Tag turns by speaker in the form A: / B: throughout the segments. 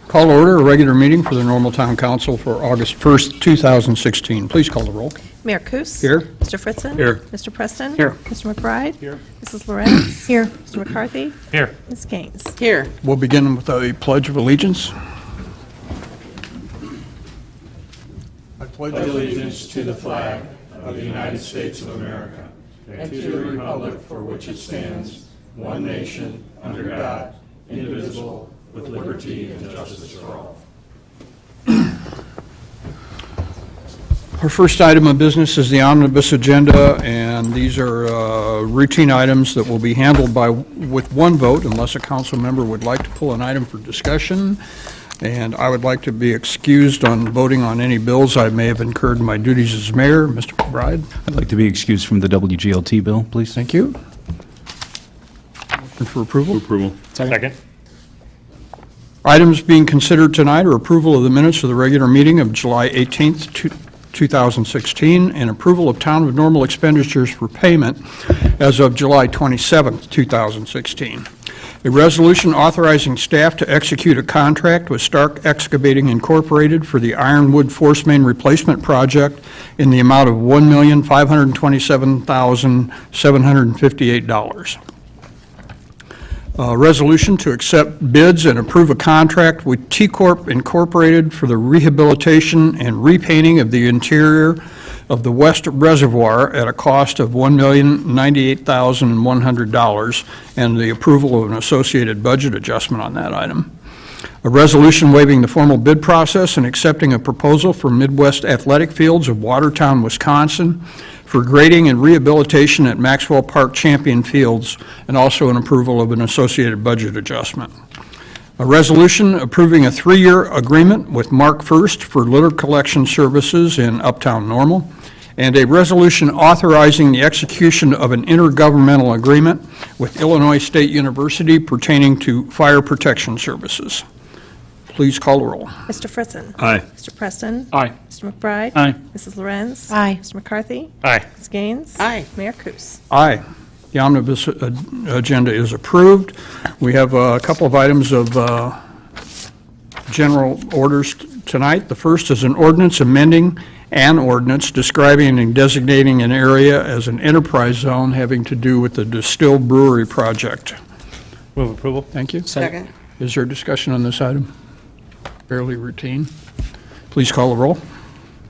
A: Call to order a regular meeting for the normal town council for August 1st, 2016. Please call the roll.
B: Mayor Kus.
A: Here.
B: Mr. Fritzen.
A: Here.
B: Mr. Preston.
A: Here.
B: Mr. McBride.
C: Here.
B: Mrs. Lorenz. Here. Mr. McCarthy.
C: Here.
B: Ms. Gaines.
D: Here.
A: We'll begin with a pledge of allegiance. I pledge
E: allegiance to the flag of the United States of America and to the republic for which it stands, one nation, under God, indivisible, with liberty and justice for all.
A: Our first item of business is the omnibus agenda, and these are routine items that will be handled with one vote unless a council member would like to pull an item for discussion. And I would like to be excused on voting on any bills I may have incurred in my duties as mayor. Mr. McBride?
C: I'd like to be excused from the WGLT bill, please.
A: Thank you. Motion for approval?
C: Approval. Second.
A: Items being considered tonight are approval of the minutes of the regular meeting of July 18th, 2016, and approval of town of normal expenditures for payment as of July 27th, 2016. A resolution authorizing staff to execute a contract with Stark Excavating Incorporated for the Ironwood Force Main Replacement Project in the amount of $1,527,758. Resolution to accept bids and approve a contract with T-Corp Incorporated for the rehabilitation and repainting of the interior of the West Reservoir at a cost of $1,098,100, and the approval of an associated budget adjustment on that item. A resolution waiving the formal bid process and accepting a proposal for Midwest Athletic Fields of Watertown, Wisconsin for grading and rehabilitation at Maxwell Park Champion Fields, and also an approval of an associated budget adjustment. A resolution approving a 3-year agreement with Mark First for litter collection services in Uptown Normal, and a resolution authorizing the execution of an intergovernmental agreement with Illinois State University pertaining to fire protection services. Please call the roll.
B: Mr. Fritzen.
C: Aye.
B: Mr. Preston.
C: Aye.
B: Mr. McBride.
C: Aye.
B: Mrs. Lorenz.
D: Aye.
B: Mr. McCarthy.
C: Aye.
B: Ms. Gaines.
D: Aye.
B: Mayor Kus.
A: Aye. The omnibus agenda is approved. We have a couple of items of general orders tonight. The first is an ordinance amending an ordinance describing and designating an area as an enterprise zone having to do with the Distilled Brewery project.
C: Move approval.
A: Thank you.
D: Second.
A: Is there discussion on this item? Fairly routine. Please call the roll.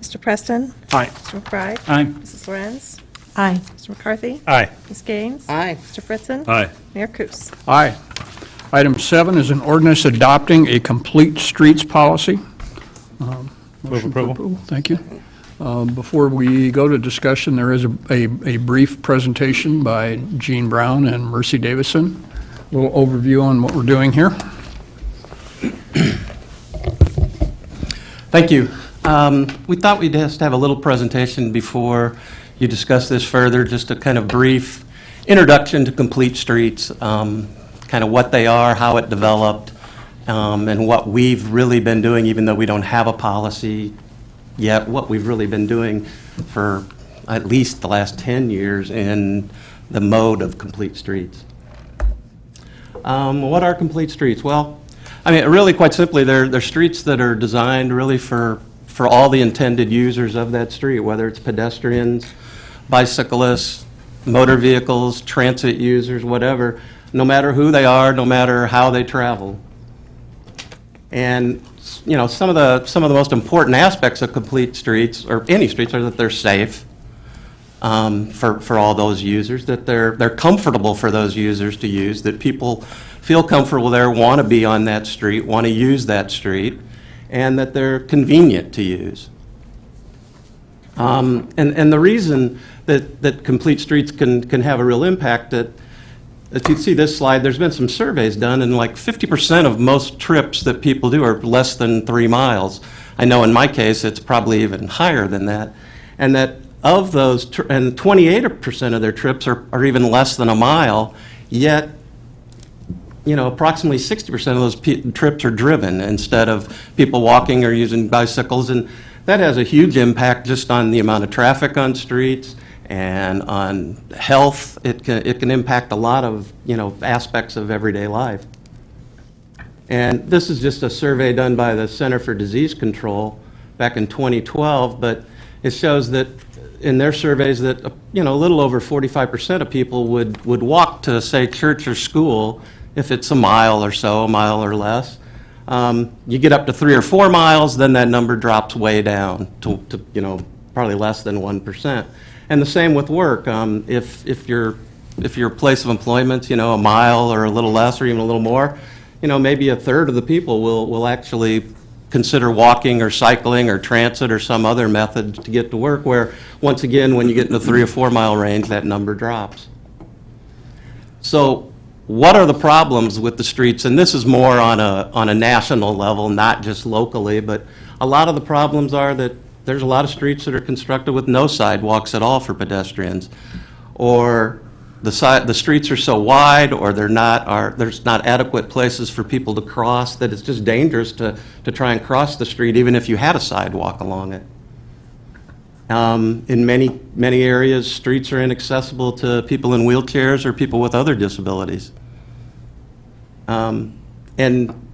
B: Mr. Preston.
C: Aye.
B: Mr. McBride.
C: Aye.
B: Mrs. Lorenz.
D: Aye.
B: Mr. McCarthy.
C: Aye.
B: Ms. Gaines.
D: Aye.
B: Mr. Fritzen.
C: Aye.
B: Mayor Kus.
A: Aye. Item 7 is an ordinance adopting a complete streets policy. Motion for
C: approval.
A: Thank you. Before we go to discussion, there is a brief presentation by Gene Brown and Mercy Davison. A little overview on what we're doing here.
F: Thank you. We thought we'd just have a little presentation before you discuss this further, just a kind of brief introduction to Complete Streets, kind of what they are, how it developed, and what we've really been doing, even though we don't have a policy yet, what we've really been doing for at least the last 10 years in the mode of Complete Streets. What are Complete Streets? Well, I mean, really, quite simply, they're streets that are designed really for all the intended users of that street, whether it's pedestrians, bicyclists, motor vehicles, transit users, whatever, no matter who they are, no matter how they travel. And, you know, some of the most important aspects of Complete Streets, or any streets, are that they're safe for all those users, that they're comfortable for those users to use, that people feel comfortable there, want to be on that street, want to use that street, and that they're convenient to use. And the reason that Complete Streets can have a real impact, that if you see this slide, there's been some surveys done, and like 50% of most trips that people do are less than 3 miles. I know in my case, it's probably even higher than that. And that of those, and 28% of their trips are even less than a mile, yet, you know, approximately 60% of those trips are driven instead of people walking or using bicycles. And that has a huge impact just on the amount of traffic on streets and on health. It can impact a lot of, you know, aspects of everyday life. And this is just a survey done by the Center for Disease Control back in 2012, but it shows that in their surveys that, a little over 45% of people would walk to, say, church or school if it's a mile or so, a mile or less. You get up to 3 or 4 miles, then that number drops way down to probably less than 1%. And the same with work. If your place of employment's, a mile or a little less or even a little more, maybe a third of the people will actually consider walking or cycling or transit or some other method to get to work, where, once again, when you get in the 3 or 4 mile range, that number drops. So what are the problems with the streets? And this is more on a national level, not just locally, but a lot of the problems are that there's a lot of streets that are constructed with no sidewalks at all for pedestrians, or the streets are so wide, or there's not adequate places for people to cross, that it's just dangerous to try and cross the street even if you had a sidewalk along it. In many areas, streets are inaccessible to people in wheelchairs or people with other disabilities. And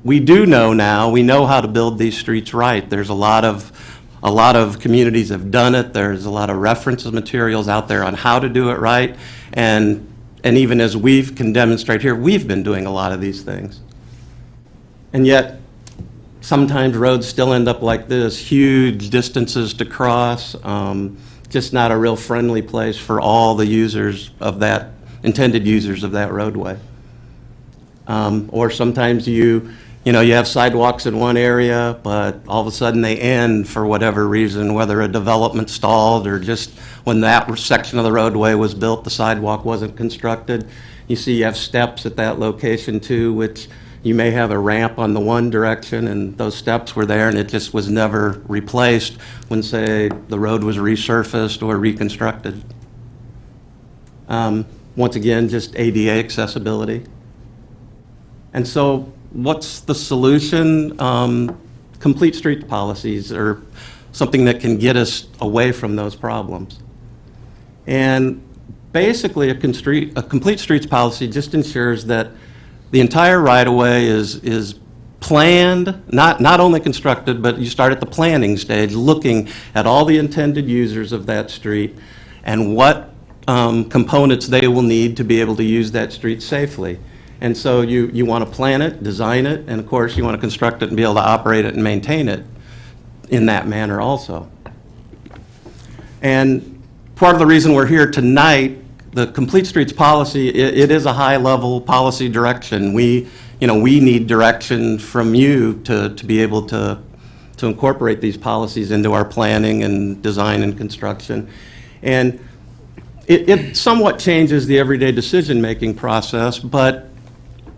F: we do know now, we know how to build these streets right. There's a lot of communities have done it. There's a lot of reference materials out there on how to do it right. And even as we can demonstrate here, we've been doing a lot of these things. And yet, sometimes roads still end up like this, huge distances to cross, just not a real friendly place for all the users of that, intended users of that roadway. Or sometimes you have sidewalks in one area, but all of a sudden they end for whatever reason, whether a development stalled or just when that section of the roadway was built, the sidewalk wasn't constructed. You see you have steps at that location too, which you may have a ramp on the one direction, and those steps were there and it just was never replaced when, say, the road was resurfaced or reconstructed. Once again, just ADA accessibility. And so what's the solution? Complete streets policies are something that can get us away from those problems. And basically, a complete streets policy just ensures that the entire right-of-way is planned, not only constructed, but you start at the planning stage, looking at all the intended users of that street and what components they will need to be able to use that street safely. And so you want to plan it, design it, and of course you want to construct it and be able to operate it and maintain it in that manner also. And part of the reason we're here tonight, the Complete Streets policy, it is a high-level policy direction. We need direction from you to be able to incorporate these policies into our planning and design and construction. And it somewhat changes the everyday decision-making process, but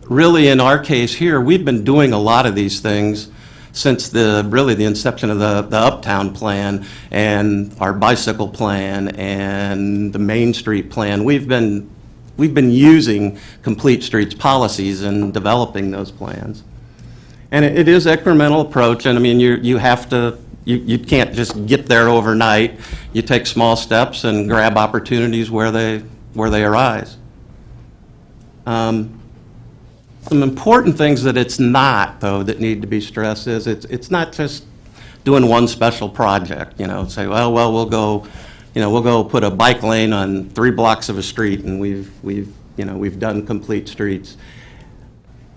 F: really, in our case here, we've been doing a lot of these things since the inception of the Uptown Plan and our bicycle plan and the Main Street Plan. We've been using Complete Streets policies and developing those plans. And it is an incremental approach, and I mean, you can't just get there overnight. You take small steps and grab opportunities where they arise. Some important things that it's not, though, that need to be stressed is it's not just doing one special project, say, well, we'll go put a bike lane on 3 blocks of a street and we've done complete streets.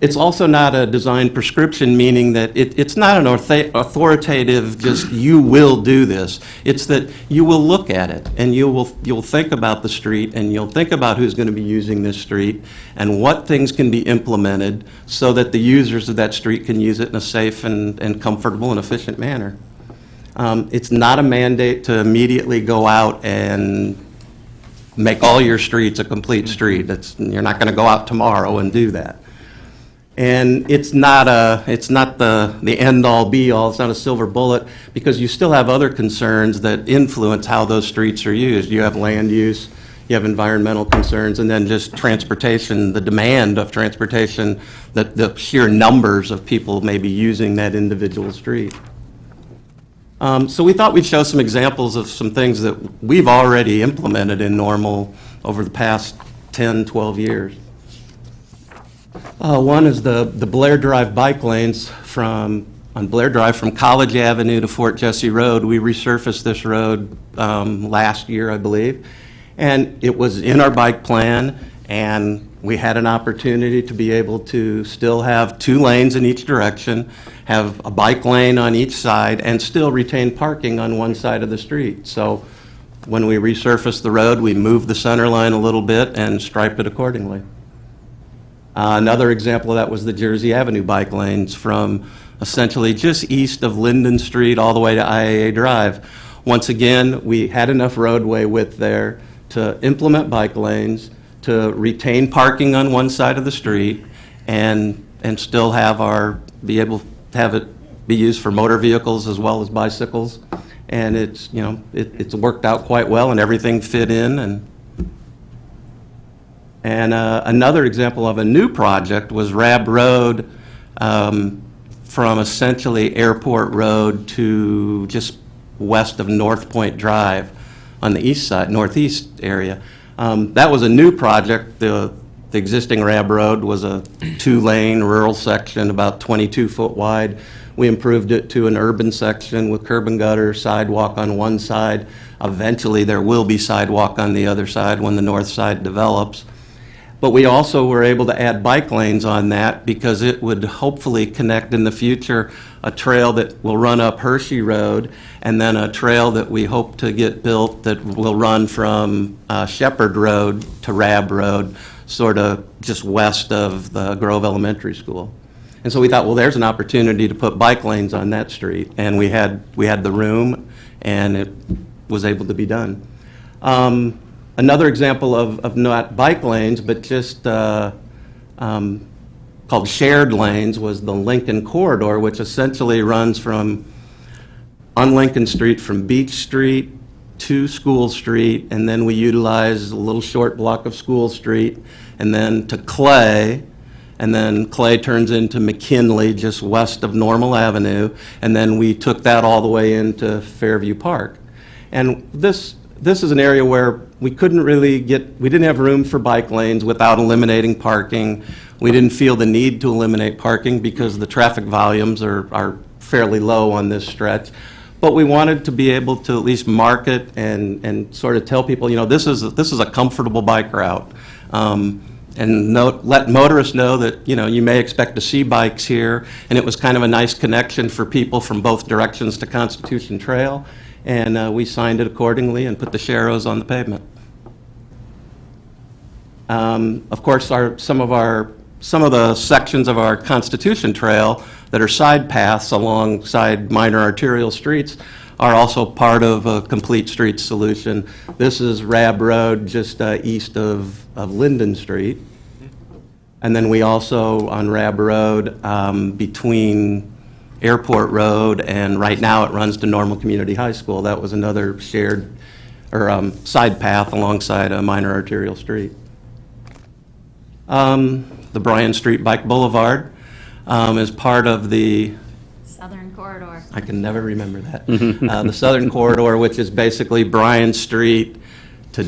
F: It's also not a design prescription, meaning that it's not an authoritative, just you will do this. It's that you will look at it and you'll think about the street and you'll think about who's going to be using this street and what things can be implemented so that the users of that street can use it in a safe and comfortable and efficient manner. It's not a mandate to immediately go out and make all your streets a complete street. You're not going to go out tomorrow and do that. And it's not the end-all, be-all, it's not a silver bullet, because you still have other concerns that influence how those streets are used. You have land use, you have environmental concerns, and then just transportation, the demand of transportation, the sheer numbers of people maybe using that individual street. So we thought we'd show some examples of some things that we've already implemented in Normal over the past 10, 12 years. One is the Blair Drive bike lanes on Blair Drive from College Avenue to Fort Jesse Road. We resurfaced this road last year, I believe, and it was in our bike plan, and we had an opportunity to be able to still have 2 lanes in each direction, have a bike lane on each side, and still retain parking on one side of the street. So when we resurfaced the road, we moved the center line a little bit and striped it accordingly. Another example of that was the Jersey Avenue bike lanes from essentially just east of Linden Street all the way to IAA Drive. Once again, we had enough roadway width there to implement bike lanes, to retain parking on one side of the street, and still be able to have it be used for motor vehicles as well as bicycles. And it's worked out quite well, and everything fit in. And another example of a new project was Rab Road, from essentially Airport Road to just west of North Point Drive on the east side, northeast area. That was a new project. The existing Rab Road was a 2-lane rural section, about 22 foot wide. We improved it to an urban section with curb and gutter, sidewalk on one side. Eventually, there will be sidewalk on the other side when the north side develops. But we also were able to add bike lanes on that because it would hopefully connect in the future a trail that will run up Hershey Road, and then a trail that we hope to get built that will run from Shepherd Road to Rab Road, sort of just west of the Grove Elementary School. And so we thought, well, there's an opportunity to put bike lanes on that street, and we had the room, and it was able to be done. Another example of not bike lanes, but just called shared lanes, was the Lincoln Corridor, which essentially runs on Lincoln Street from Beach Street to School Street, and then we utilize a little short block of School Street, and then to Clay, and then Clay turns into McKinley, just west of Normal Avenue, and then we took that all the way into Fairview Park. And this is an area where we didn't have room for bike lanes without eliminating parking. We didn't feel the need to eliminate parking because the traffic volumes are fairly low on this stretch. But we wanted to be able to at least market and sort of tell people, this is a comfortable bike route. And let motorists know that, you may expect to see bikes here. And it was kind of a nice connection for people from both directions to Constitution Trail. And we signed it accordingly and put the sharrows on the pavement. Of course, some of the sections of our Constitution Trail that are side paths alongside minor arterial streets are also part of a complete street solution. This is Rab Road, just east of Linden Street. And then we also, on Rab Road, between Airport Road, and right now it runs to Normal Community High School. That was another shared or side path alongside a minor arterial street. The Bryan Street Bike Boulevard is part of the
D: Southern Corridor.
F: I can never remember that. The Southern Corridor, which is basically Bryan Street to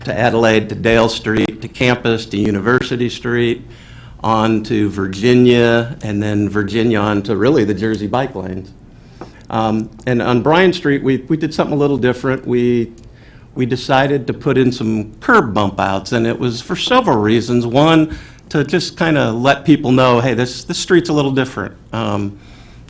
F: Adelaide, to Dale Street, to Campus, to University Street, on to Virginia, and then Virginia on to really the Jersey bike lanes. And on Bryan Street, we did something a little different. We decided to put in some curb bump outs, and it was for several reasons. One, to just kind of let people know, hey, this street's a little different.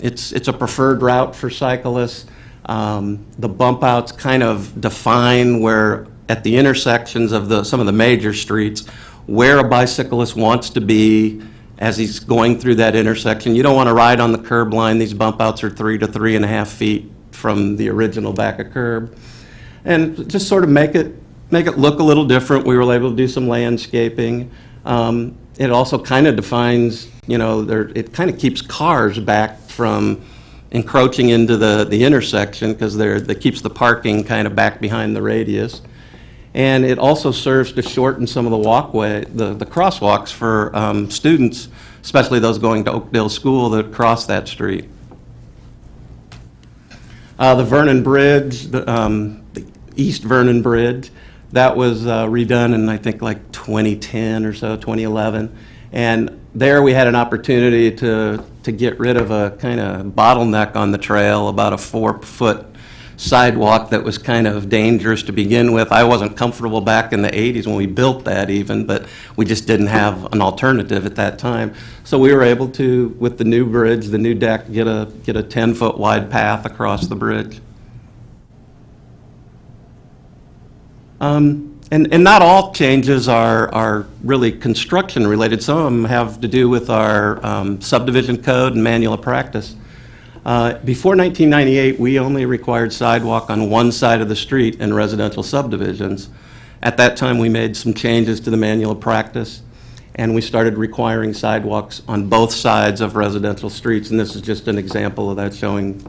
F: It's a preferred route for cyclists. The bump outs kind of define where, at the intersections of some of the major streets, where a bicyclist wants to be as he's going through that intersection. You don't want to ride on the curb line. These bump outs are 3 to 3.5 feet from the original back of curb. And just sort of make it look a little different. We were able to do some landscaping. It also kind of defines, it kind of keeps cars back from encroaching into the intersection, because that keeps the parking kind of back behind the radius. And it also serves to shorten some of the the crosswalks for students, especially those going to Oakdale School that cross that street. The Vernon Bridge, the East Vernon Bridge, that was redone in, I think, like 2010 or so, 2011. And there we had an opportunity to get rid of a kind of bottleneck on the trail, about a 4-foot sidewalk that was kind of dangerous to begin with. I wasn't comfortable back in the 80s when we built that even, but we just didn't have an alternative at that time. So we were able to, with the new bridge, the new deck, get a 10-foot wide path across the bridge. And not all changes are really construction related. Some of them have to do with our subdivision code and manual of practice. Before 1998, we only required sidewalk on one side of the street in residential subdivisions. At that time, we made some changes to the manual of practice, and we started requiring sidewalks on both sides of residential streets. And this is just an example of that, showing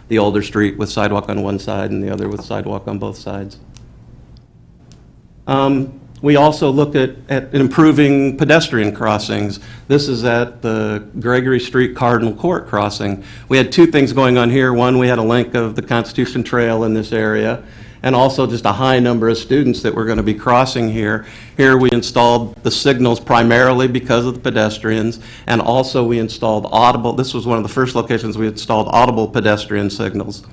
F: the older street with sidewalk on one side and the other with sidewalk on both sides. We also look at improving pedestrian crossings. This is at the Gregory Street Cardinal Court crossing. We had two things going on here. One, we had a link of the Constitution Trail in this area, and also just a high number of students that were going to be crossing here. Here we installed the signals primarily because of the pedestrians, and also we installed audible. This was one of the first locations we installed audible pedestrian signals.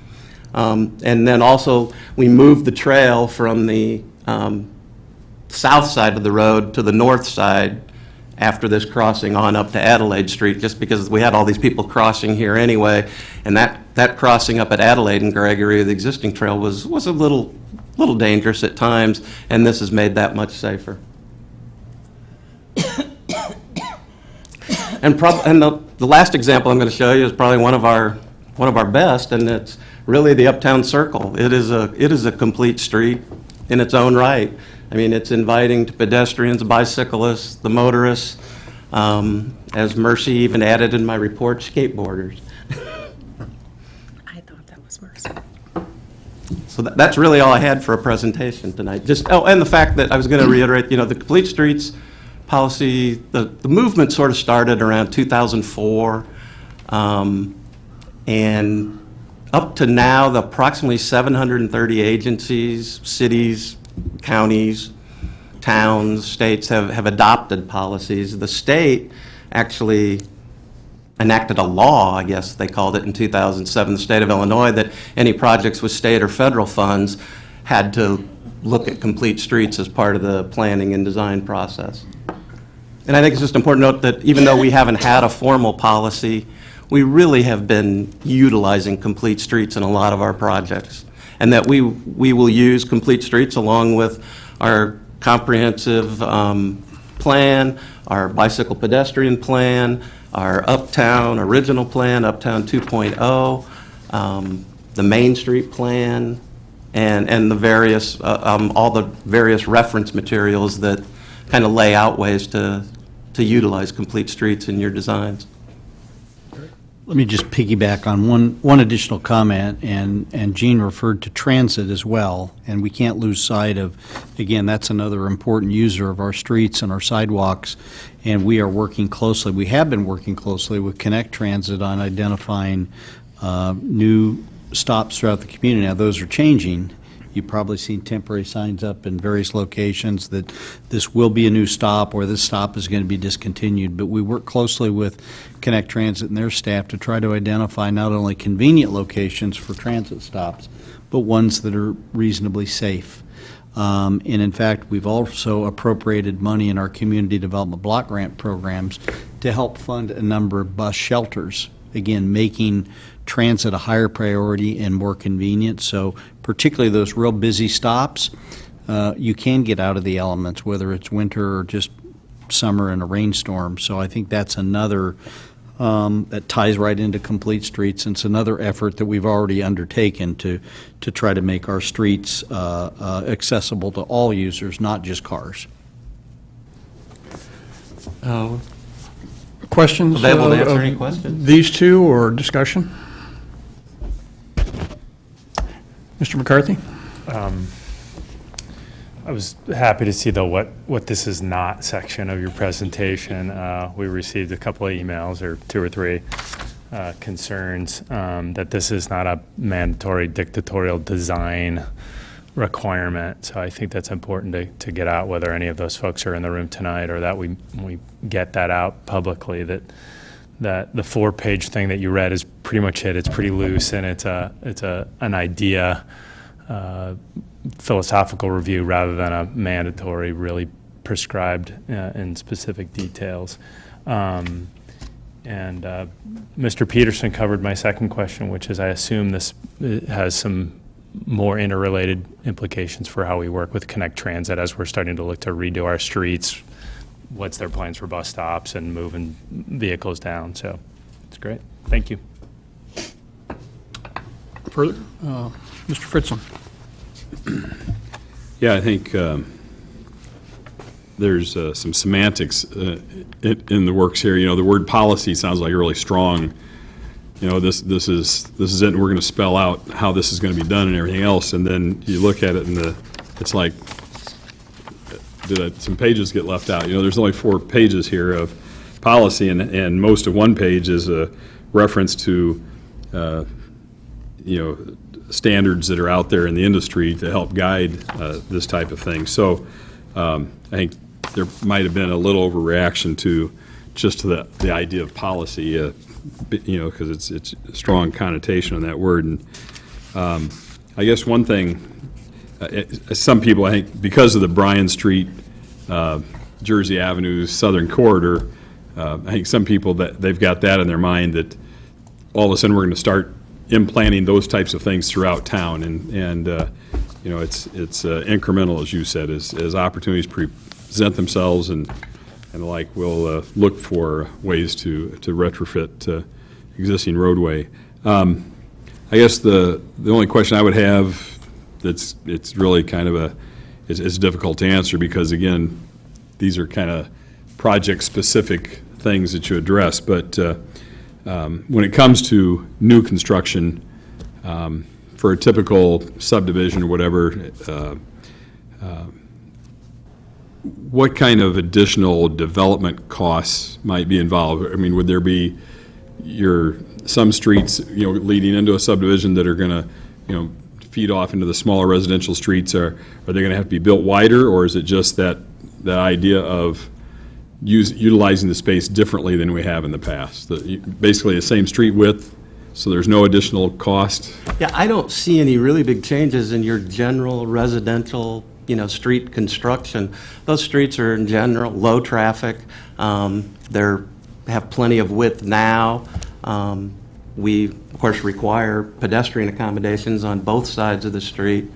F: And then also we moved the trail from the south side of the road to the north side after this crossing on up to Adelaide Street, just because we had all these people crossing here anyway, and that crossing up at Adelaide and Gregory, the existing trail, was a little dangerous at times, and this has made that much safer. And the last example I'm going to show you is probably one of our best, and it's really the Uptown Circle. It is a complete street in its own right. I mean, it's inviting to pedestrians, bicyclists, the motorists, as Mercy even added in my report, skateboarders.
B: I thought that was Mercy.
F: So that's really all I had for a presentation tonight. And the fact that I was going to reiterate, the Complete Streets policy, the movement sort of started around 2004, and up to now, the approximately 730 agencies, cities, counties, towns, states have adopted policies. The state actually enacted a law, I guess they called it, in 2007, the state of Illinois, that any projects with state or federal funds had to look at complete streets as part of the planning and design process. And I think it's just important to note that even though we haven't had a formal policy, we really have been utilizing complete streets in a lot of our projects, and that we will use complete streets along with our comprehensive plan, our bicycle pedestrian plan, our Uptown original plan, Uptown 2.0, the Main Street plan, and the various, all the various reference materials that kind of lay out ways to utilize complete streets in your designs.
G: Let me just piggyback on one additional comment, and Gene referred to transit as well, and we can't lose sight of, again, that's another important user of our streets and our sidewalks, and we are working closely, we have been working closely with Connect Transit on identifying new stops throughout the community. Now, those are changing. You've probably seen temporary signs up in various locations that this will be a new stop or this stop is going to be discontinued. But we work closely with Connect Transit and their staff to try to identify not only convenient locations for transit stops, but ones that are reasonably safe. And in fact, we've also appropriated money in our community development block grant programs to help fund a number of bus shelters, again, making transit a higher priority and more convenient. So particularly those real busy stops, you can get out of the elements, whether it's winter or just summer and a rainstorm. So I think that's another that ties right into complete streets, and it's another effort that we've already undertaken to try to make our streets accessible to all users, not just cars.
A: Questions?
F: Available to answer
A: of
F: any questions.
A: These two, or discussion? Mr. McCarthy?
C: I was happy to see, though, what this is not section of your presentation. We received a couple of emails, or 2 or 3, concerns that this is not a mandatory dictatorial design requirement. So I think that's important to get out, whether any of those folks are in the room tonight or that we get that out publicly, that the 4-page thing that you read is pretty much it. It's pretty loose, and it's an idea, philosophical review rather than a mandatory, really prescribed in specific details. And Mr. Peterson covered my second question, which is I assume this has some more interrelated implications for how we work with Connect Transit as we're starting to look to redo our streets. What's their plans for bus stops and moving vehicles down? So it's great. Thank you.
A: Further? Mr. Fritzl?
E: Yeah, I think there's some semantics in the works here. You know, the word policy sounds like really strong. You know, this is it, and we're going to spell out how this is going to be done and everything else. And then you look at it, and it's like, some pages get left out. You know, there's only 4 pages here of policy, and most of one page is a reference to, you know, standards that are out there in the industry to help guide this type of thing. So I think there might have been a little overreaction to the idea of policy, you know, because it's a strong connotation on that word. And I guess one thing, some people, I think, because of the Bryan Street, Jersey Avenue, Southern Corridor, I think some people that they've got that in their mind that all of a sudden we're going to start implanting those types of things throughout town, and you know, it's incremental, as you said, as opportunities present themselves and the like, we'll look for ways to retrofit existing roadway. I guess the only question I would have it's really kind of it's difficult to answer because, again, these are kind of project-specific things that you address. But when it comes to new construction, for a typical subdivision or whatever, what kind of additional development costs might be involved? I mean, would there be some streets, you know, leading into a subdivision that are going to, you know, feed off into the smaller residential streets? Are they going to have to be built wider, or is it just that idea of utilizing the space differently than we have in the past? Basically the same street width, so there's no additional cost?
F: Yeah, I don't see any really big changes in your general residential, you know, street construction. Those streets are in general low traffic. They're have plenty of width now. We, of course, require pedestrian accommodations on both sides of the street,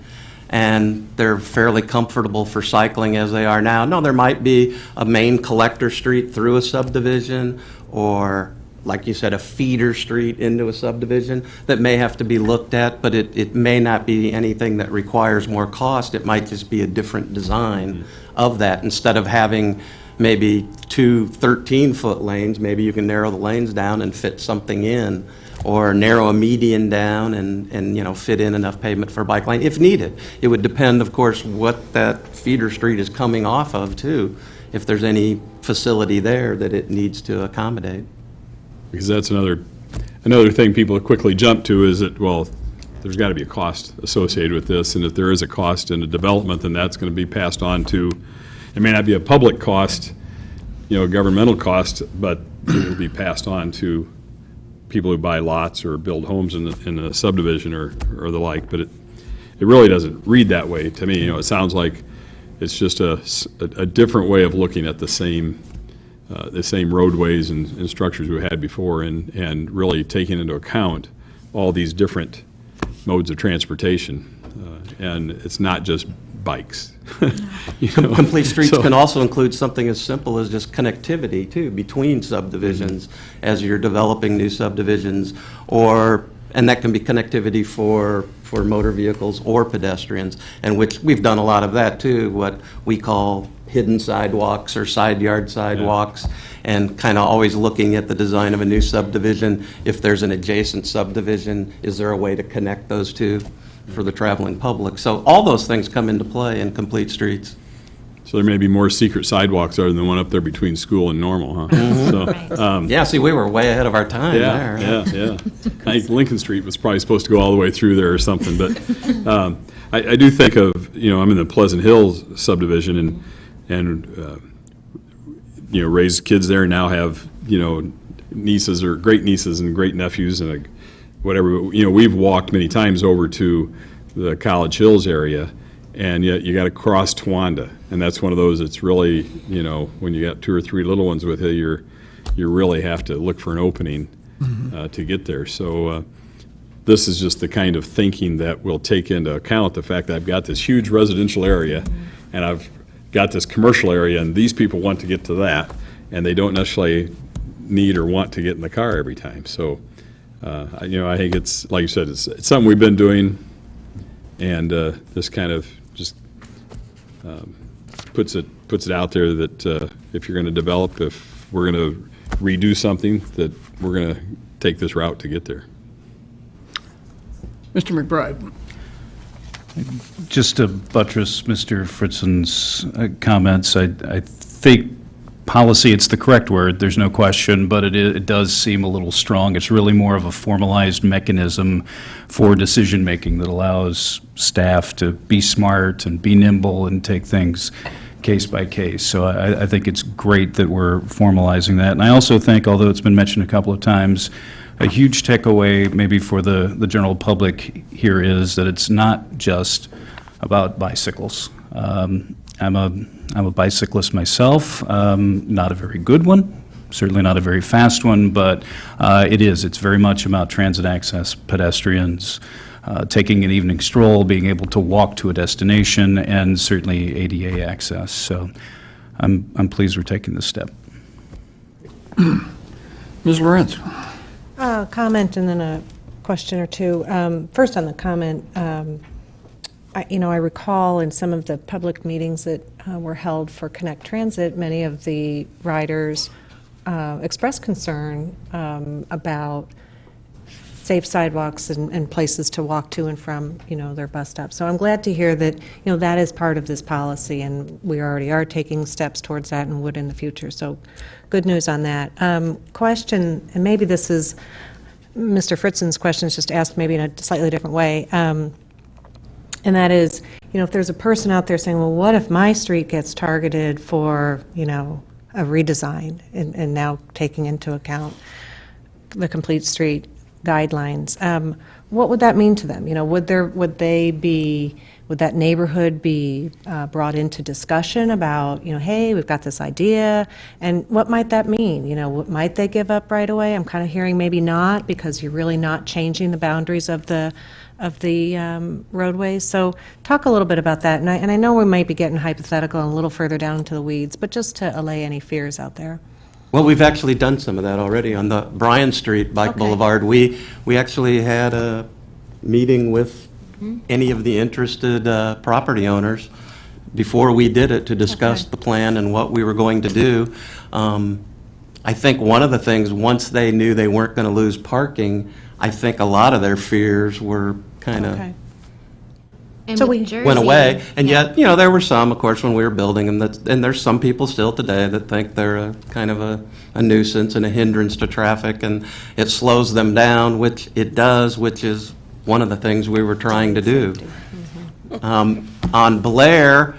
F: and they're fairly comfortable for cycling as they are now. No, there might be a main collector street through a subdivision, or, like you said, a feeder street into a subdivision that may have to be looked at, but it may not be anything that requires more cost. It might just be a different design of that. Instead of having maybe 2 13-foot lanes, maybe you can narrow the lanes down and fit something in, or narrow a median down and you know, fit in enough pavement for a bike lane if needed. It would depend, of course, what that feeder street is coming off of too, if there's any facility there that it needs to accommodate.
E: Because that's another thing people quickly jump to is that, well, there's got to be a cost associated with this, and if there is a cost in the development, then that's going to be passed on to, it may not be a public cost, you know, a governmental cost, but it will be passed on to people who buy lots or build homes in a subdivision or the like. But it really doesn't read that way to me. You know, it sounds like it's just a different way of looking at the same roadways and structures we had before, and really taking into account all these different modes of transportation. And it's not just bikes. You know?
F: Complete streets
E: So-
F: can also include something as simple as just connectivity too, between subdivisions as you're developing new subdivisions, and that can be connectivity for motor vehicles or pedestrians, and which we've done a lot of that too, what we call hidden sidewalks or side yard sidewalks, and kind of always looking at the design of a new subdivision. If there's an adjacent subdivision, is there a way to connect those two for the traveling public? So all those things come into play in complete streets.
E: So there may be more secret sidewalks other than the one up there between school and Normal, huh? So,
D: Right.
F: Yeah, see, we were way ahead of our time there.
E: yeah. I think Lincoln Street was probably supposed to go all the way through there or something, but I do think of, I'm in the Pleasant Hills subdivision, and raised kids there now have, nieces or great nieces and great nephews and whatever. We've walked many times over to the College Hills area, and yet you got to cross Towanda, and that's one of those that's really, when you got 2 or 3 little ones with you, you really have to look for an opening to get there. So this is just the kind of thinking that will take into account the fact that I've got this huge residential area, and I've got this commercial area, and these people want to get to that, and they don't necessarily need or want to get in the car every time. So, I think it's, like you said, it's something we've been doing, and this kind of just puts it out there that if you're going to develop, if we're going to redo something, that we're going to take this route to get there.
A: Mr. McBride?
H: Just to buttress Mr. Fritzen's comments, I think policy, it's the correct word, there's no question, but it does seem a little strong. It's really more of a formalized mechanism for decision-making that allows staff to be smart and be nimble and take things case by case. So I think it's great that we're formalizing that. And I also think, although it's been mentioned a couple of times, a huge takeaway maybe for the general public here is that it's not just about bicycles. I'm a bicyclist myself, not a very good one, certainly not a very fast one, but it's very much about transit access, pedestrians, taking an evening stroll, being able to walk to a destination, and certainly ADA access. So I'm pleased we're taking this step.
A: Ms. Lorenz?
B: Comment and then a question or two. First on the comment, I recall in some of the public meetings that were held for Connect Transit, many of the riders expressed concern about safe sidewalks and places to walk to and from, their bus stops. So I'm glad to hear that, that is part of this policy, and we already are taking steps towards that and would in the future. So good news on that. Question, and maybe this is Mr. Fritzen's question, is just asked maybe in a slightly different way. And that is, if there's a person out there saying, well, what if my street gets targeted for, a redesign, and now taking into account the complete street guidelines, what would that mean to them? Would that neighborhood be brought into discussion about, hey, we've got this idea, and what might that mean? What might they give up right away? I'm kind of hearing maybe not, because you're really not changing the boundaries of the roadways. So talk a little bit about that. And I know we might be getting hypothetical and a little further down into the weeds, but just to allay any fears out there.
F: Well, we've actually done some of that already on the Bryan Street Bike
B: Okay.
F: Boulevard. We actually had a meeting with any of the interested property owners before we did it to discuss
B: Okay.
F: the plan and what we were going to do. I think one of the things, once they knew they weren't going to lose parking, I think a lot of their fears were kind of
B: Okay.
D: And
B: So
D: with
B: we-
D: Jersey,
F: went away. And
D: yeah.
F: yet, there were some, of course, when we were building them, and there's some people still today that think they're a kind of a nuisance and a hindrance to traffic, and it slows them down, which it does, which is one of the things we were trying to do. On Blair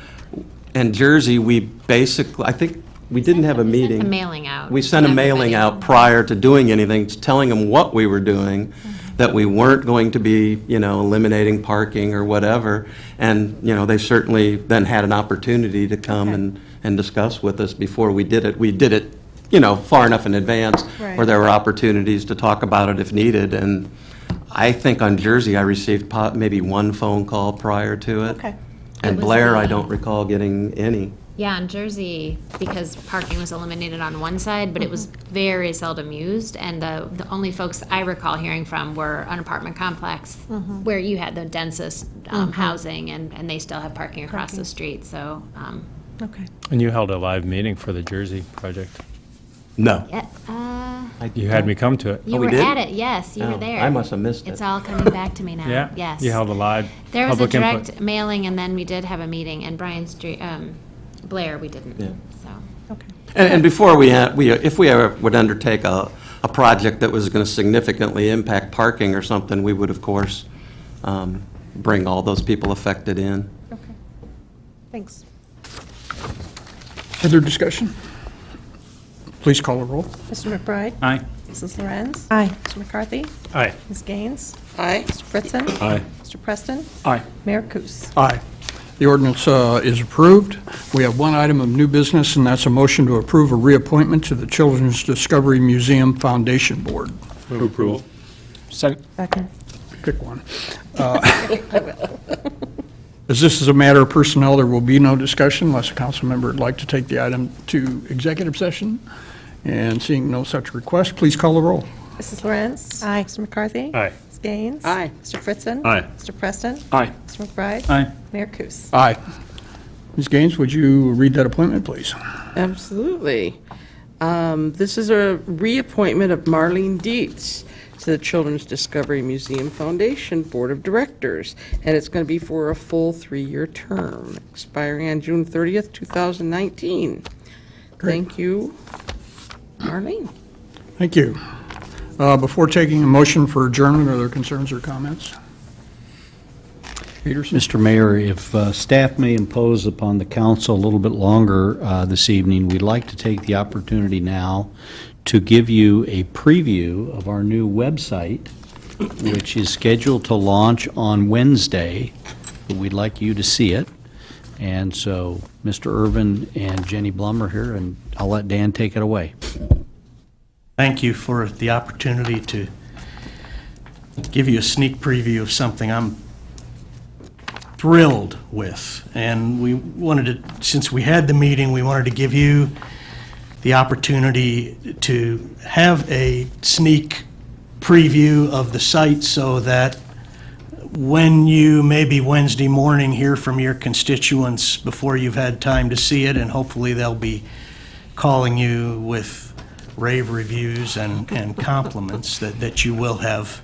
F: and Jersey, we basically, I think, we didn't have a
D: We
F: meeting.
D: sent a mailing out.
F: We sent a
D: to
F: mailing
D: everybody.
F: out prior to doing anything, telling them what we were doing, that we weren't going to be, eliminating parking or whatever. And, they certainly then had an opportunity to come and discuss with us before we did it. We did it, far enough in advance
B: Right.
F: where there were opportunities to talk about it if needed. And I think on Jersey, I received maybe one phone call prior to it.
B: Okay.
F: And
D: It was
F: Blair,
D: the-
F: I don't recall getting any.
D: Yeah, in Jersey, because parking was eliminated on one side, but it was very seldom used, and the only folks I recall hearing from were an apartment complex where you had the densest housing, and they still have parking across the street, so,
B: Okay.
C: And you held a live meeting for the Jersey project.
F: No.
D: yeah,
C: You had me come to it.
D: you
F: Oh, we
D: were
F: did?
D: at it, yes, you
F: Oh,
D: were there.
F: I must have missed it.
D: It's all coming back to me now,
C: Yeah?
D: yes.
C: You held a live
D: There was a
C: public input.
D: direct mailing, and then we did have a meeting, and Bryan Street, Blair, we didn't,
F: Yeah.
D: so.
B: Okay.
F: And before if we ever would undertake a project that was going to significantly impact parking or something, we would, of course, bring all those people affected in.
B: Okay. Thanks.
A: Further discussion? Please call the roll.
I: Mr. McBride?
H: Aye.
I: Mrs. Lorenz?
B: Aye.
I: Mr. McCarthy?
C: Aye.
I: Ms. Gaines? Aye. Mr. Fritzen?
E: Aye.
I: Mr. Preston?
C: Aye.
I: Mayor Kus?
A: Aye. The ordinance is approved. We have one item of new business, and that's a motion to approve a reappointment to the Children's Discovery Museum Foundation Board.
E: Move approval.
C: Second.
B: Second.
A: Pick one. As this is a matter of personnel, there will be no discussion unless a council member would like to take the item to executive session. And seeing no such request, please call the roll.
I: Mrs. Lorenz?
B: Aye.
I: Mr. McCarthy?
C: Aye.
I: Ms. Gaines?
J: Aye.
I: Mr. Fritzen?
E: Aye.
I: Mr. Preston?
C: Aye.
I: Mr. McBride?
H: Aye.
I: Mayor Kus?
A: Aye. Ms. Gaines, would you read that appointment, please?
J: Absolutely. This is a reappointment of Marlene Dietz to the Children's Discovery Museum Foundation Board of Directors, and it's going to be for a full 3-year term, expiring on June 30th, 2019. Thank you, Marlene.
A: Thank you. Before taking a motion for adjournment, are there concerns or comments? Peterson?
G: Mr. Mayor, if staff may impose upon the council a little bit longer this evening, we'd like to take the opportunity now to give you a preview of our new website, which is scheduled to launch on Wednesday, but we'd like you to see it. And so Mr. Irvin and Jenny Blum are here, and I'll let Dan take it away.
K: Thank you for the opportunity to give you a sneak preview of something I'm thrilled with. And we wanted to, since we had the meeting, we wanted to give you the opportunity to have a sneak preview of the site so that when you maybe Wednesday morning hear from your constituents before you've had time to see it, and hopefully they'll be calling you with rave reviews and compliments that you will have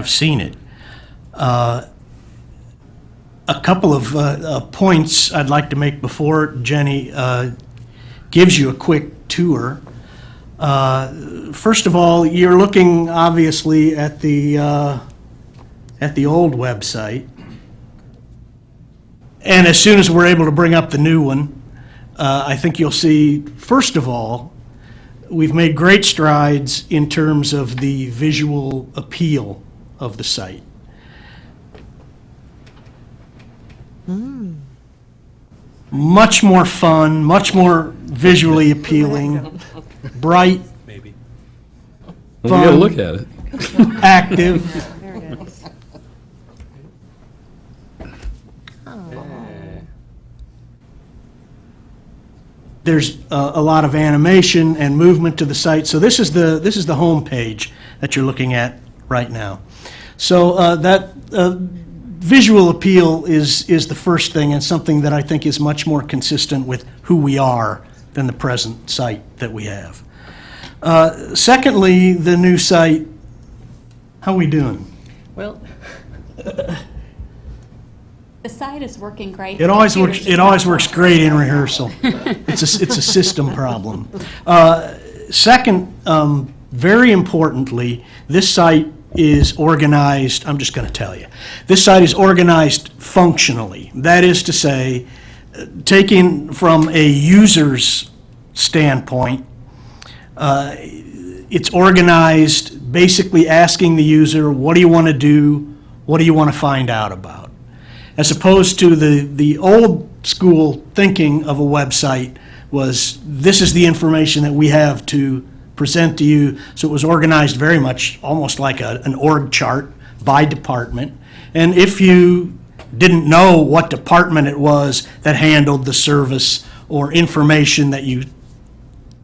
K: seen it. A couple of points I'd like to make before Jenny gives you a quick tour. First of all, you're looking obviously at the old website. And as soon as we're able to bring up the new one, I think you'll see, first of all, we've made great strides in terms of the visual appeal of the site. Much more fun, much more visually appealing, bright,
E: You gotta
K: fun,
E: look at it.
K: active.
B: There it is.
K: There's a lot of animation and movement to the site. So this is the home page that you're looking at right now. So that visual appeal is the first thing, and something that I think is much more consistent with who we are than the present site that we have. Secondly, the new site. How we doing?
L: Well, the site is working great.
K: It always works.
L: Computer's
K: It always works great in rehearsal. It's a system problem. Second, very importantly, this site is organized. I'm just going to tell you, this site is organized functionally. That is to say, taking from a user's standpoint, it's organized basically asking the user, what do you want to do? What do you want to find out about? As opposed to the old school thinking of a website was, this is the information that we have to present to you. So it was organized very much almost like an org chart by department. And if you didn't know what department it was that handled the service or information that you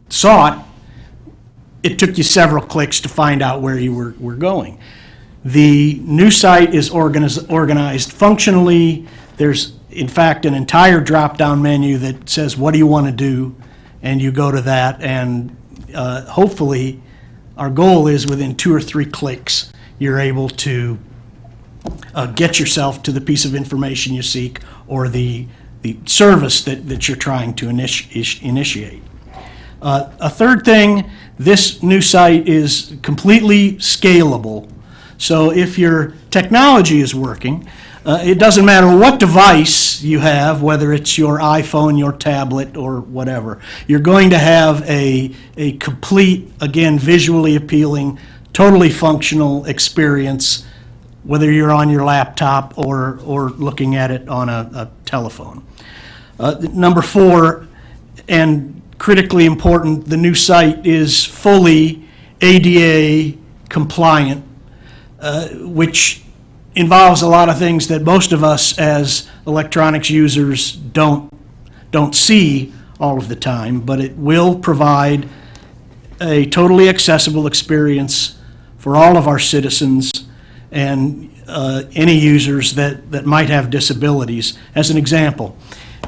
K: sought, it took you several clicks to find out where you were going. The new site is organized functionally. There's, in fact, an entire drop-down menu that says, what do you want to do? And you go to that, and hopefully, our goal is within 2 or 3 clicks, you're able to get yourself to the piece of information you seek or the the service that you're trying to initiate. A third thing, this new site is completely scalable. So if your technology is working, it doesn't matter what device you have, whether it's your iPhone, your tablet, or whatever. You're going to have a complete, again, visually appealing, totally functional experience, whether you're on your laptop or looking at it on a telephone. Number 4, and critically important, the new site is fully ADA compliant, which involves a lot of things that most of us as electronics users don't see all of the time, but it will provide a totally accessible experience for all of our citizens and any users that might have disabilities. As an example,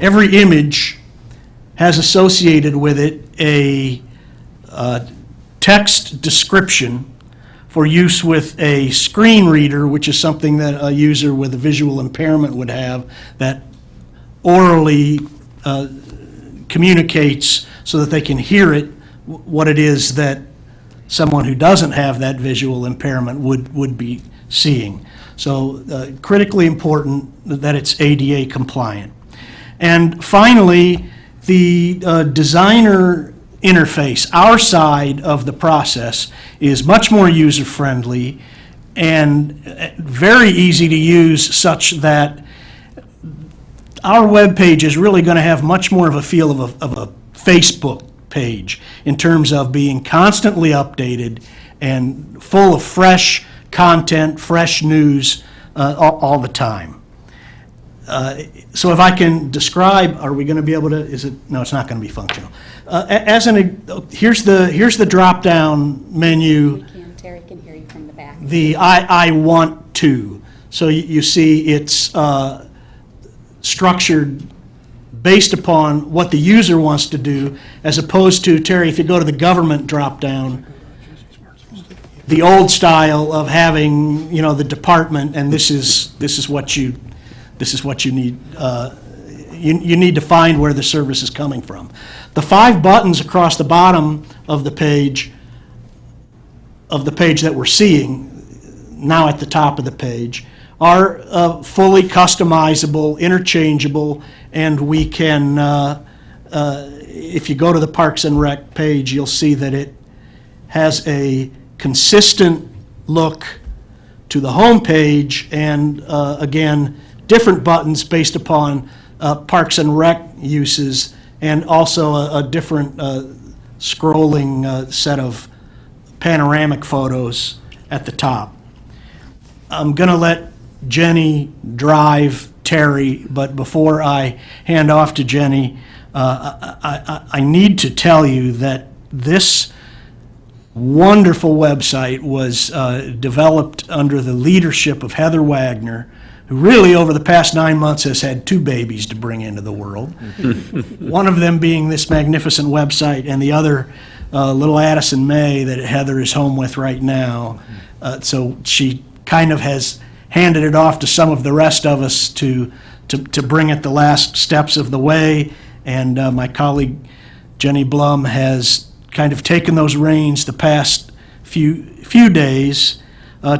K: every image has associated with it a text description for use with a screen reader, which is something that a user with a visual impairment would have, that orally communicates so that they can hear it, what it is that someone who doesn't have that visual impairment would be seeing. So critically important that it's ADA compliant. And finally, the designer interface, our side of the process, is much more user-friendly and very easy to use, such that our web page is really going to have much more of a feel of a Facebook page in terms of being constantly updated and full of fresh content, fresh news all the time. So if I can describe, are we going to be able to, no, it's not going to be functional. Here's the drop-down menu.
L: Terry can hear you from the back.
K: The I want to. So you see it's structured based upon what the user wants to do, as opposed to, Terry, if you go to the government drop-down, the old style of having, the department, and this is what you need. You need to find where the service is coming from. The 5 buttons across the bottom of the page that we're seeing now at the top of the page are fully customizable, interchangeable, and we can, if you go to the Parks and Rec page, you'll see that it has a consistent look to the home page, and again, different buttons based upon Parks and Rec uses, and also a different scrolling set of panoramic photos at the top. I'm going to let Jenny drive Terry, but before I hand off to Jenny, I need to tell you that this wonderful website was developed under the leadership of Heather Wagner, who really over the past 9 months has had 2 babies to bring into the world. One of them being this magnificent website, and the other little Addison May that Heather is home with right now. So she kind of has handed it off to some of the rest of us to bring it the last steps of the way, and my colleague Jenny Blum has kind of taken those reins the past few days,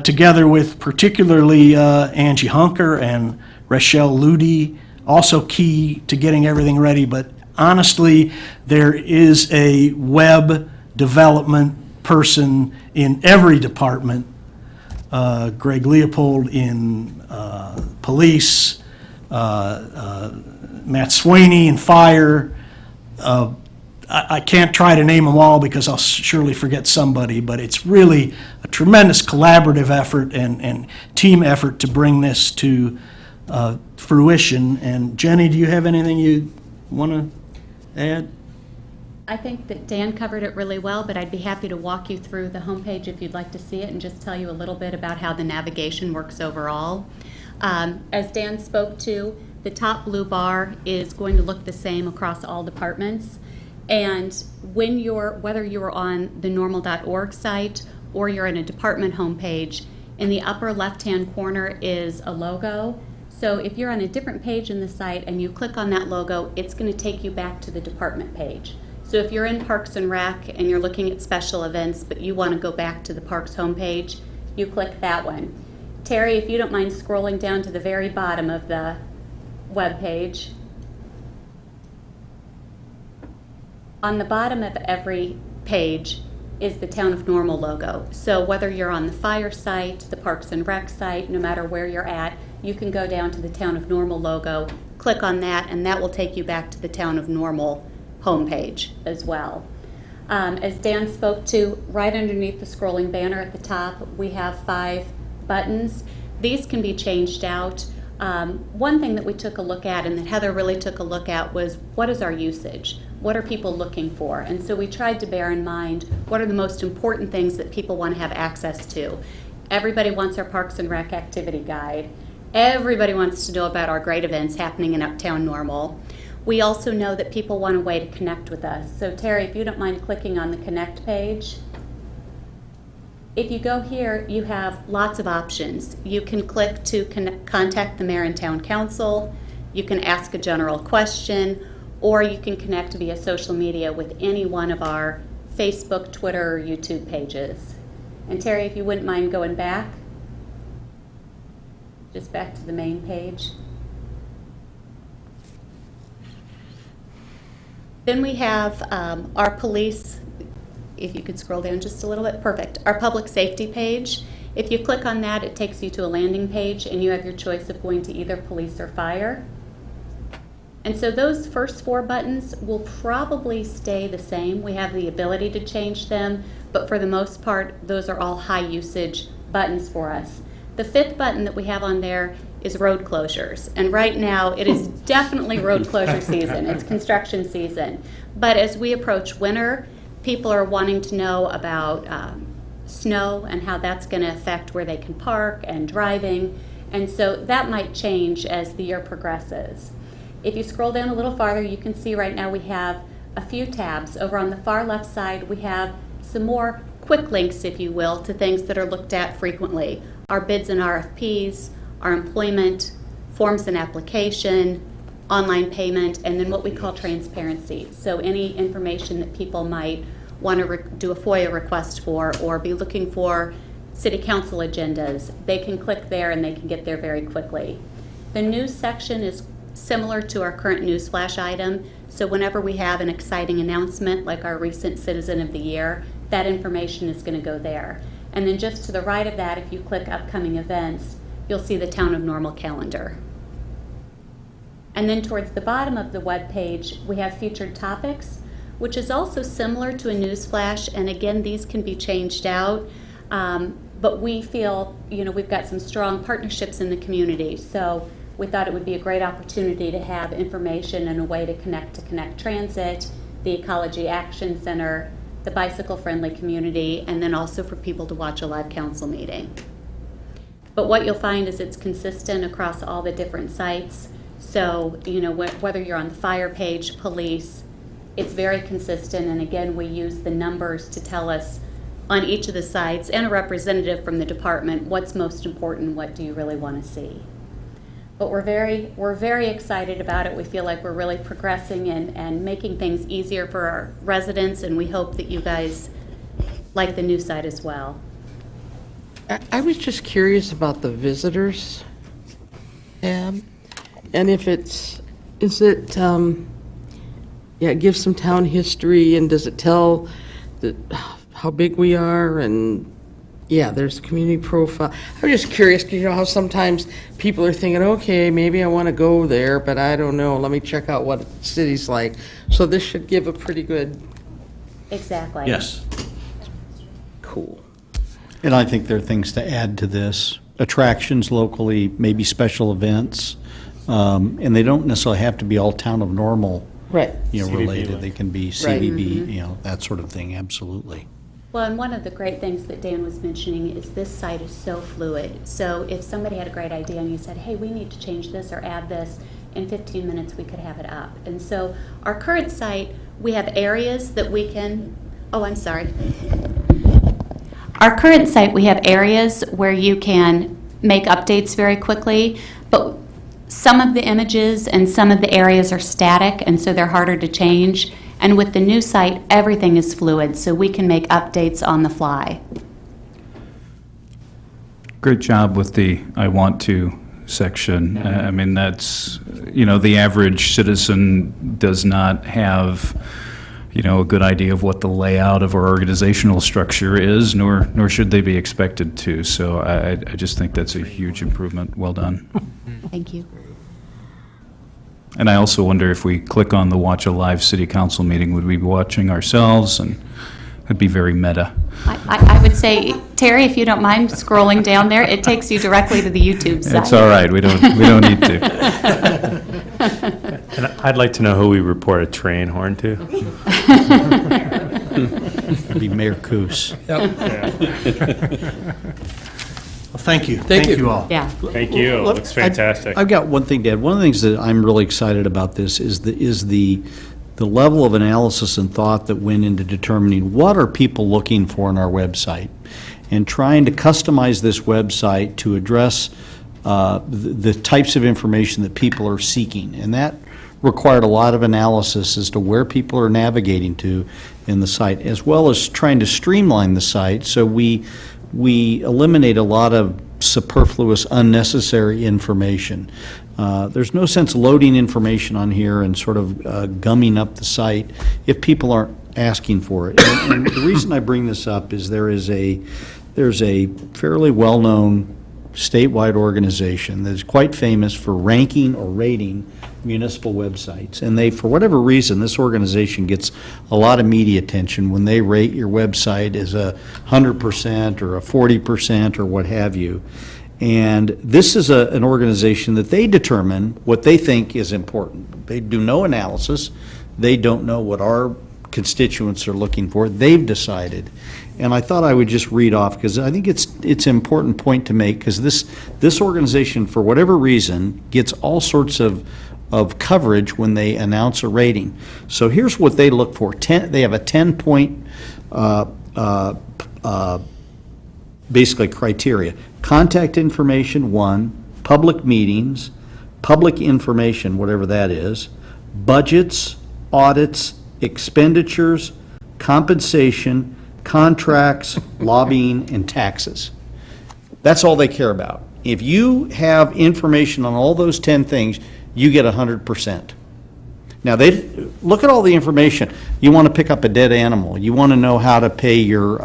K: together with particularly Angie Hunker and Rachelle Ludi, also key to getting everything ready. But honestly, there is a web development person in every department. Greg Leopold in police, Matt Sweeney in fire. I can't try to name them all because I'll surely forget somebody, but it's really a tremendous collaborative effort and team effort to bring this to fruition. And Jenny, do you have anything you want to add?
L: I think that Dan covered it really well, but I'd be happy to walk you through the homepage if you'd like to see it and just tell you a little bit about how the navigation works overall. As Dan spoke to, the top blue bar is going to look the same across all departments. And whether you're on the normal.org site or you're in a department homepage, in the upper left-hand corner is a logo. So if you're on a different page in the site and you click on that logo, it's going to take you back to the department page. So if you're in Parks and Rec and you're looking at special events, but you want to go back to the Parks homepage, you click that one. Terry, if you don't mind scrolling down to the very bottom of the web page. On the bottom of every page is the Town of Normal logo. So whether you're on the fire site, the Parks and Rec site, no matter where you're at, you can go down to the Town of Normal logo, click on that, and that will take you back to the Town of Normal homepage as well. As Dan spoke to, right underneath the scrolling banner at the top, we have 5 buttons. These can be changed out. One thing that we took a look at and that Heather really took a look at was what is our usage? What are people looking for? And so we tried to bear in mind what are the most important things that people want to have access to. Everybody wants our Parks and Rec activity guide. Everybody wants to know about our great events happening in Uptown Normal. We also know that people want a way to connect with us. So Terry, if you don't mind clicking on the Connect page. If you go here, you have lots of options. You can click to contact the mayor and town council, you can ask a general question, or you can connect via social media with any one of our Facebook, Twitter, or YouTube pages. And Terry, if you wouldn't mind going back, just back to the main page. Then we have our police, if you could scroll down just a little bit, perfect. Our public safety page. If you click on that, it takes you to a landing page and you have your choice of going to either police or fire. And so those first 4 buttons will probably stay the same. We have the ability to change them, but for the most part, those are all high usage buttons for us. The 5th button that we have on there is road closures. And right now, it is definitely road closure season. It's construction season. But as we approach winter, people are wanting to know about snow and how that's going to affect where they can park and driving. And so that might change as the year progresses. If you scroll down a little farther, you can see right now we have a few tabs. Over on the far left side, we have some more quick links, if you will, to things that are looked at frequently. Our bids and RFPs, our employment, forms and application, online payment, and then what we call transparency. So any information that people might want to do a FOIA request for or be looking for city council agendas, they can click there and they can get there very quickly. The news section is similar to our current newsflash item. So whenever we have an exciting announcement like our recent Citizen of the Year, that information is going to go there. And then just to the right of that, if you click upcoming events, you'll see the Town of Normal calendar. And then towards the bottom of the web page, we have featured topics, which is also similar to a newsflash. And again, these can be changed out. But we feel, we've got some strong partnerships in the community. So we thought it would be a great opportunity to have information and a way to Connect Transit, the Ecology Action Center, the bicycle-friendly community, and then also for people to watch a live council meeting. But what you'll find is it's consistent across all the different sites. So, whether you're on the fire page, police, it's very consistent. And again, we use the numbers to tell us on each of the sites and a representative from the department what's most important, what do you really want to see. But we're very excited about it. We feel like we're really progressing and making things easier for our residents, and we hope that you guys like the new site as well.
J: I was just curious about the visitors tab, and if it gives some town history, and does it tell how big we are, and there's community profile. I'm just curious, because you know how sometimes people are thinking, okay, maybe I want to go there, but I don't know, let me check out what the city's like. So this should give a pretty good,
L: Exactly.
K: Yes.
J: cool.
G: And I think there are things to add to this, attractions locally, maybe special events, and they don't necessarily have to be all Town of Normal,
J: Right.
G: related.
C: link.
G: They can be CVB, that sort of thing, absolutely.
L: Well, and one of the great things that Dan was mentioning is this site is so fluid. So if somebody had a great idea and you said, hey, we need to change this or add this, in 15 minutes we could have it up. And so our current site, we have areas that we can, Our current site, we have areas where you can make updates very quickly, but some of the images and some of the areas are static, and so they're harder to change. And with the new site, everything is fluid, so we can make updates on the fly.
H: Great job with the "I want to" section. I mean, that's, the average citizen does not have, a good idea of what the layout of our organizational structure is, nor should they be expected to. So I just think that's a huge improvement. Well done.
L: Thank you.
H: And I also wonder if we click on the watch a live city council meeting, would we be watching ourselves? And that'd be very meta.
L: I would say, Terry, if you don't mind scrolling down there, it takes you directly to the YouTube site.
H: It's all right. We don't need to.
C: And I'd like to know who we report a train horn to.
G: It'd be Mayor Coos.
K: Well, thank you. Thank you all.
L: Yeah.
C: Thank you. Looks fantastic.
G: I've got one thing to add. One of the things that I'm really excited about this is the level of analysis and thought that went into determining what are people looking for in our website, and trying to customize this website to address the types of information that people are seeking. And that required a lot of analysis as to where people are navigating to in the site, as well as trying to streamline the site so we eliminate a lot of superfluous, unnecessary information. There's no sense loading information on here and sort of gumming up the site if people aren't asking for it. And the reason I bring this up is there's a fairly well-known statewide organization that is quite famous for ranking or rating municipal websites. And they, for whatever reason, this organization gets a lot of media attention when they rate your website as 100% or 40% or what have you. And this is an organization that they determine what they think is important. They do no analysis. They don't know what our constituents are looking for. They've decided. And I thought I would just read off, because I think it's an important point to make, because this organization, for whatever reason, gets all sorts of coverage when they announce a rating. So here's what they look for. They have a 10-point basically criteria. Contact information, 1. Public meetings, public information, whatever that is, budgets, audits, expenditures, compensation, contracts, lobbying, and taxes. That's all they care about. If you have information on all those 10 things, you get 100%. Now, they look at all the information. You want to pick up a dead animal. You want to know how to pay your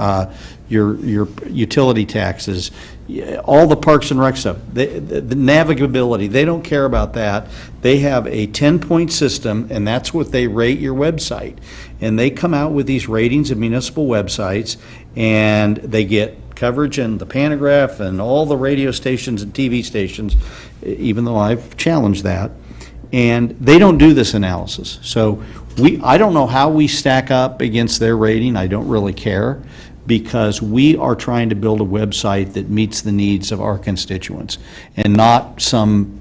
G: utility taxes, all the Parks and Rec stuff, the navigability. They don't care about that. They have a 10-point system, and that's what they rate your website. And they come out with these ratings of municipal websites, and they get coverage in the Pantograph and all the radio stations and TV stations, even though I've challenged that. And they don't do this analysis. So I don't know how we stack up against their rating. I don't really care, because we are trying to build a website that meets the needs of our constituents, and not some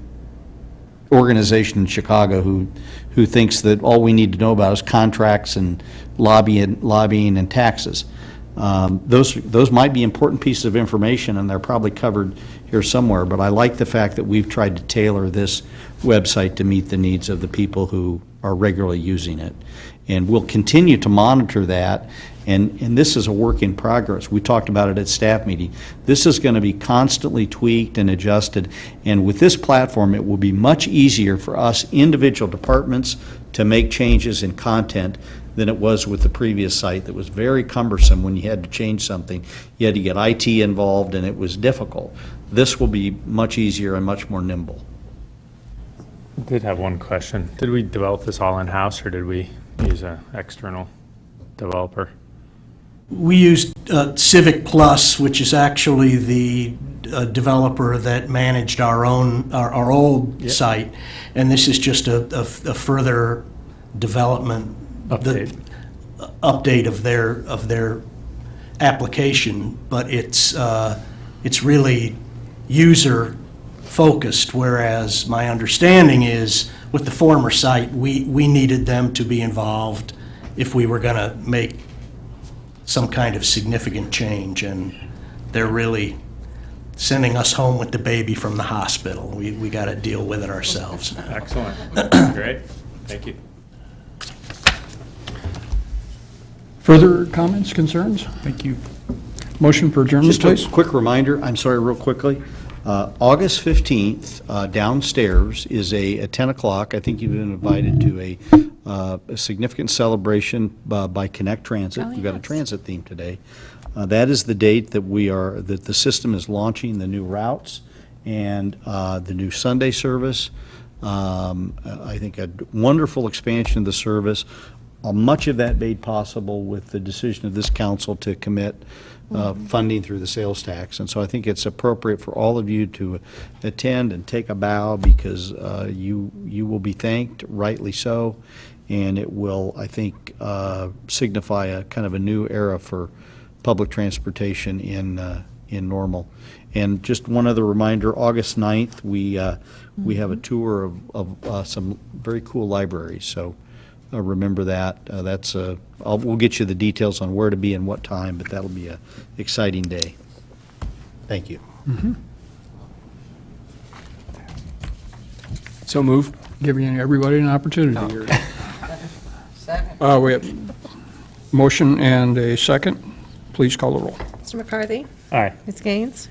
G: organization in Chicago who thinks that all we need to know about is contracts and lobbying and taxes. Those might be important pieces of information, and they're probably covered here somewhere, but I like the fact that we've tried to tailor this website to meet the needs of the people who are regularly using it. And we'll continue to monitor that, and this is a work in progress. We talked about it at staff meeting. This is going to be constantly tweaked and adjusted, and with this platform, it will be much easier for us individual departments to make changes in content than it was with the previous site that was very cumbersome. When you had to change something, you had to get IT involved, and it was difficult. This will be much easier and much more nimble.
C: I did have one question. Did we develop this all in-house, or did we use an external developer?
K: We used Civic Plus, which is actually the developer that managed our old site, and this is just a further development update of their application, but it's really user focused, whereas my understanding is with the former site, we needed them to be involved if we were going to make some kind of significant change, and they're really sending us home with the baby from the hospital. We got to deal with it ourselves now.
C: Excellent. Great. Thank you.
A: Further comments, concerns?
E: Thank you.
A: Motion for adjournment,
G: Just
A: please.
G: a quick reminder, I'm sorry, real quickly. August 15th, downstairs is at 10 o'clock. I think you've been invited to a significant celebration by Connect Transit. We've got a transit theme today. That is the date that that the system is launching the new routes and the new Sunday service. I think a wonderful expansion of the service. Much of that made possible with the decision of this council to commit funding through the sales tax. And so I think it's appropriate for all of you to attend and take a bow, because you will be thanked, rightly so, and it will, I think, signify a kind of a new era for public transportation in Normal. And just one other reminder, August 9th, we have a tour of some very cool libraries, so remember that. We'll get you the details on where to be and what time, but that'll be an exciting day. Thank you.
E: So moved.
A: Giving everybody an opportunity here. We have motion and a second. Please call the roll.
I: Mr. McCarthy?
C: Aye.
I: Ms. Gaines?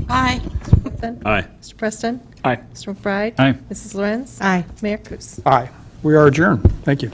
J: Aye.
I: Mr. Whitson?
C: Aye.
I: Mr. Preston?
E: Aye.
I: Mr. McBride?
H: Aye.
I: Mrs. Lorenz?
B: Aye.
I: Mayor Kus?
A: Aye. We are adjourned. Thank you.